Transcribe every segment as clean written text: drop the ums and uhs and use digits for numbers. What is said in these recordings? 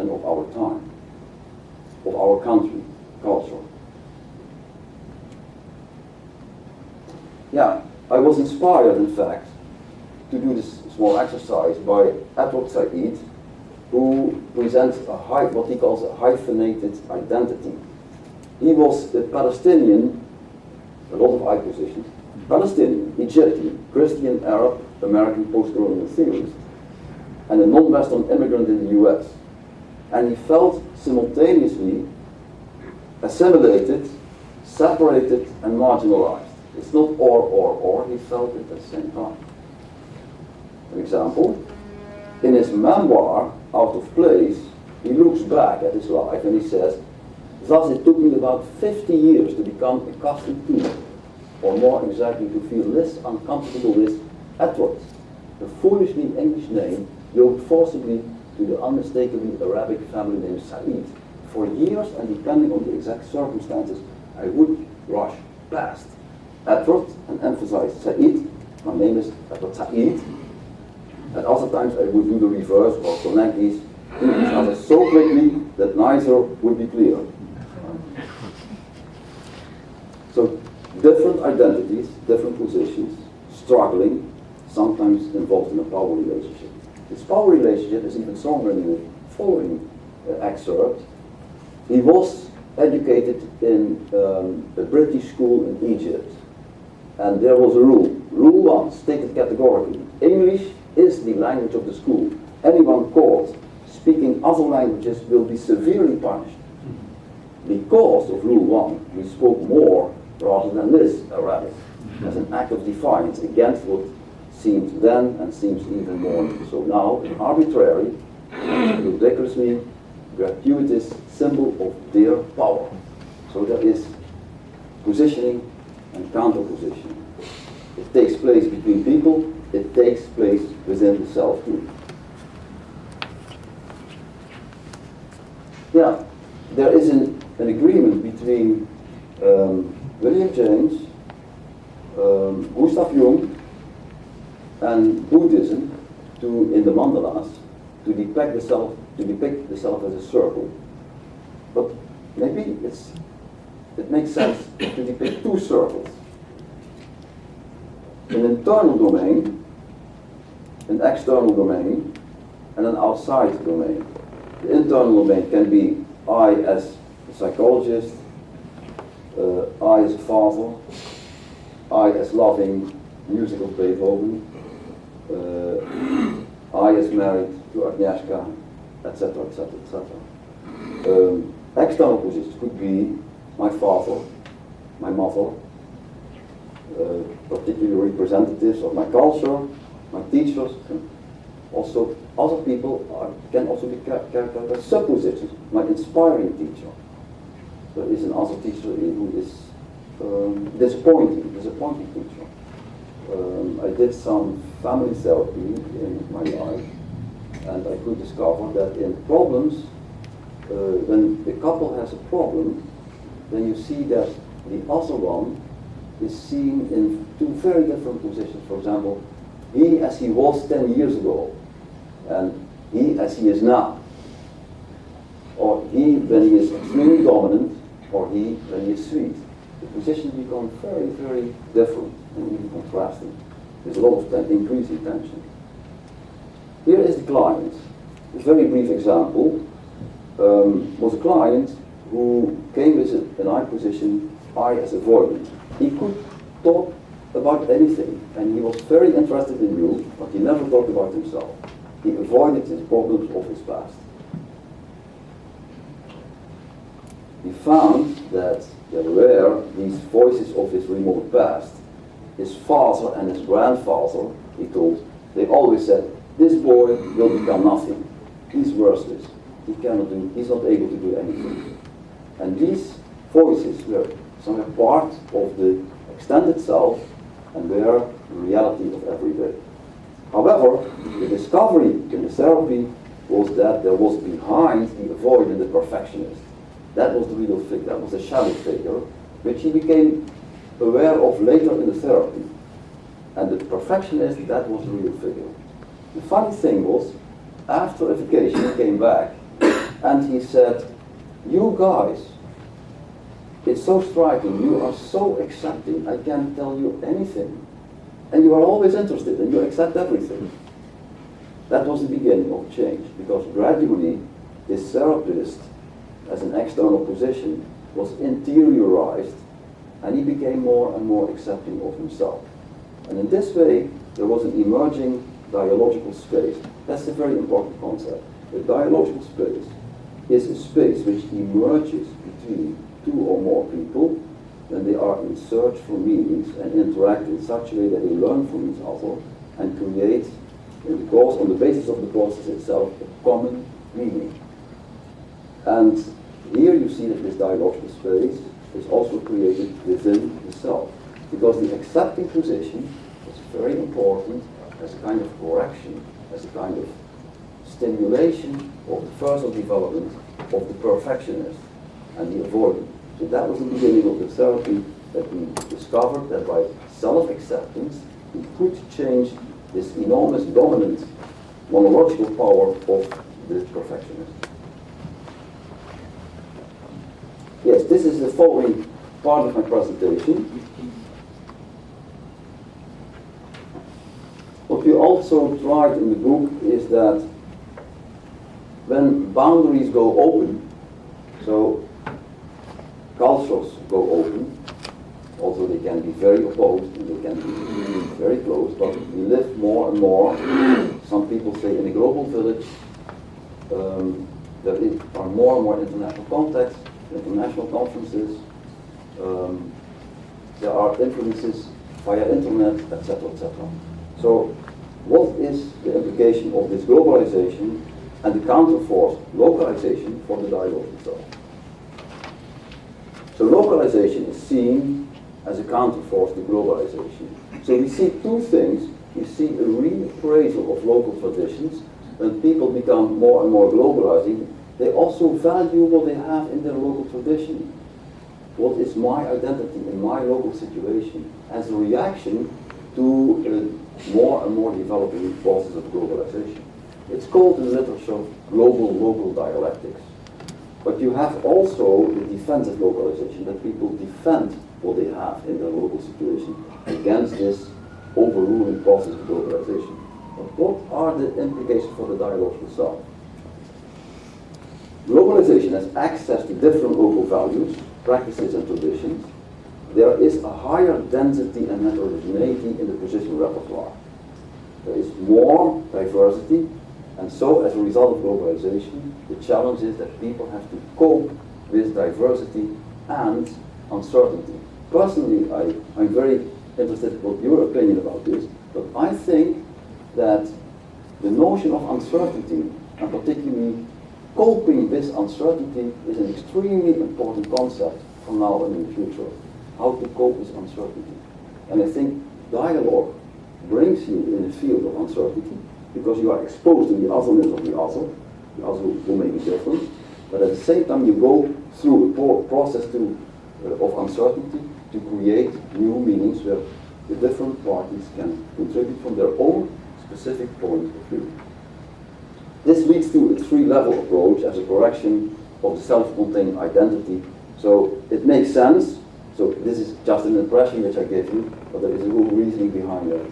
and of our time, of our country, culture. Yeah, I was inspired, in fact, to do this small exercise by Edward Said, who presents what he calls a hyphenated identity. He was a Palestinian, a lot of I positions, Palestinian, Egyptian, Christian, Arab, American post-colonial theorist, and a non-Western immigrant in the US. And he felt simultaneously assimilated, separated, and marginalized. It's not or, he felt it at the same time. An example, in his memoir, Out of Place, he looks back at his life and he says, thus it took me about 50 years to become accustomed to, or more exactly to feel less uncomfortable with, Edward, the foolishly English name yoked forcibly to the unmistakably Arabic family name Said. For years, and depending on the exact circumstances, I would rush past Edward and emphasize Said. My name is Edward Said. At other times I would do the reverse or connect these to each other so quickly that neither would be clear. So different identities, different positions, struggling, sometimes involved in a power relationship. This power relationship is even stronger in the following excerpt. He was educated in a British school in Egypt, and there was a rule. Rule 1 stated categorically, English is the language of the school. Anyone caught speaking other languages will be severely punished. Because of Rule 1, we spoke more rather than less Arabic, as an act of defiance against what seemed then and seems even more so now an arbitrary, ridiculously gratuitous symbol of their power. So there is positioning and counterpositioning. It takes place between people, it takes place within the self too. Yeah, there is an agreement between William James, Gustav Jung, and Buddhism in the mandalas to depict the self as a circle. But maybe it makes sense to depict two circles. An internal domain, an external domain, and an outside domain. The internal domain can be I as a psychologist, I as a father, I as loving music of Beethoven, I as married to Agnieszka, etc., etc., etc. External positions could be my father, my mother, particularly representatives of my culture, my teachers, and also other people can also be characterized as suppositions. My inspiring teacher. There is another teacher who is disappointing teacher. I did some family therapy in my life, and I could discover that in problems, when the couple has a problem, then you see that the other one is seen in two very different positions. For example, he as he was 10 years ago, and he as he is now. Or he when he is extremely dominant, or he when he is sweet. The positions become very, very different and even contrasting. There's a lot of increasing tension. Here is the client. A very brief example was a client who came with an I position, I as avoidant. He could talk about anything, and he was very interested in you, but he never talked about himself. He avoided his problems of his past. He found that there were these voices of his remote past. His father and his grandfather, he told, they always said, this boy will become nothing. He's worthless. He's not able to do anything. And these voices were somewhere part of the extended self and were the reality of every day. However, the discovery in the therapy was that there was behind the avoidant the perfectionist. That was the real figure, that was the shadow figure, which he became aware of later in the therapy. And the perfectionist, that was the real figure. The funny thing was, after education came back, And he said, you guys, it's so striking, you are so accepting, I can't tell you anything. And you are always interested, and you accept everything. That was the beginning of change, because gradually this therapist, as an external position, was interiorized, and he became more and more accepting of himself. And in this way, there was an emerging dialogical space. That's a very important concept. The dialogical space is a space which emerges between two or more people when they are in search for meanings and interact in such a way that they learn from each other and create, on the basis of the process itself, a common meaning. And here you see that this dialogical space is also created within the self, because the accepting position is very important as a kind of correction, as a kind of stimulation of the personal development of the perfectionist and the avoidant. So that was the beginning of the therapy, that we discovered that by self-acceptance we could change this enormous dominant monological power of the perfectionist. Yes, this is the following part of my presentation. What we also tried in the book is that when boundaries go open, so cultures go open, although they can be very opposed and they can be very close, but we live more and more, some people say in a global village, there are more and more international contacts, international conferences, there are influences via internet, etc., etc. So what is the implication of this globalization and the counterforce, localization, for the dialogue itself? So localization is seen as a counterforce to globalization. So we see two things. We see a reappraisal of local traditions. When people become more and more globalizing, they also value what they have in their local tradition. What is my identity in my local situation as a reaction to more and more developing process of globalization. It's called in the literature global-local dialectics. But you have also the defensive localization, that people defend what they have in their local situation against this overruling process of globalization. But what are the implications for the dialogical self? Globalization has access to different local values, practices and traditions. There is a higher density and heterogeneity in the position repertoire. There is more diversity, and so as a result of globalization, the challenge is that people have to cope with diversity and uncertainty. Personally, I'm very interested in what your opinion about this, but I think that the notion of uncertainty, and particularly coping with uncertainty, is an extremely important concept from now and in the future. How to cope with uncertainty. And I think dialogue brings you in the field of uncertainty, because you are exposed to the otherness of the other will make it different, but at the same time you go through a process of uncertainty to create new meanings where the different parties can contribute from their own specific point of view. This leads to a three-level approach as a correction of the self-contained identity. So it makes sense. So this is just an impression which I gave you, but there is a real reasoning behind that.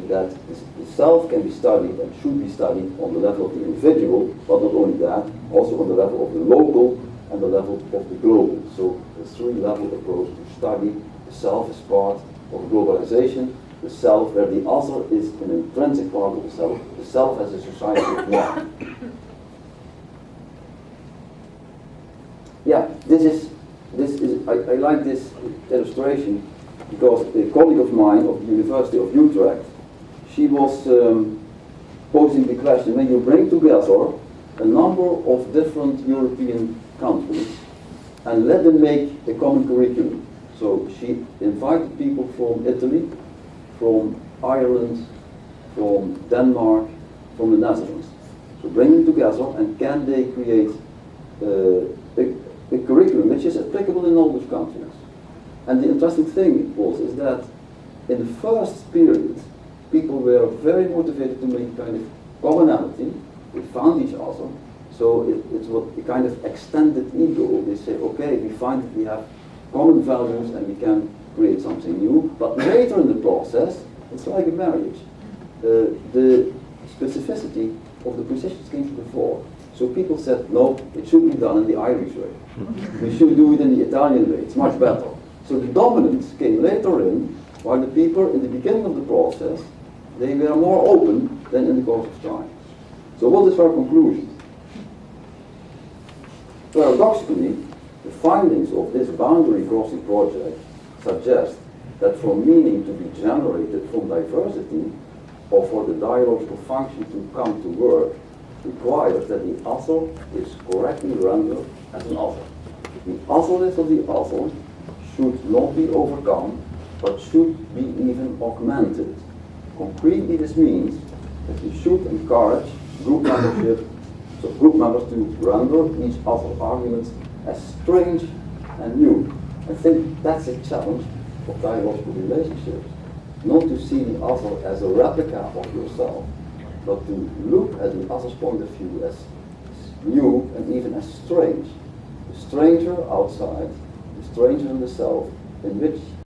That the self can be studied and should be studied on the level of the individual, but not only that, also on the level of the local and the level of the global. So a three-level approach to study the self as part of globalization, the self where the other is an intrinsic part of the self as a society of one. Yeah, I like this illustration because a colleague of mine of the University of Utrecht, she was posing the question, when you bring together a number of different European countries and let them make a common curriculum. So she invited people from Italy, from Ireland, from Denmark, from the Netherlands. So bring them together, and can they create a curriculum which is applicable in all those countries? And the interesting thing is that in the first period, people were very motivated to make kind of commonality. They found each other. So it's what a kind of extended ego. They say, okay, we find that we have common values and we can create something new, but later in the process, it's like a marriage. The specificity of the positions came to the fore. So people said, no, it should be done in the Irish way. We should do it in the Italian way, it's much better. So the dominance came later in, while the people in the beginning of the process, they were more open than in the course of time. So what is our conclusion? Paradoxically, the findings of this boundary crossing project suggest that for meaning to be generated from diversity, or for the dialogical function to come to work, requires that the other is correctly rendered as an other. The otherness of the other should not be overcome, but should be even augmented. Concretely, this means that we should encourage group membership, so group members to render each other's arguments as strange and new. I think that's a challenge of dialogical relationships. Not to see the other as a replica of yourself, but to look at the other's point of view as new and even as strange. The stranger outside, the stranger in the self, in which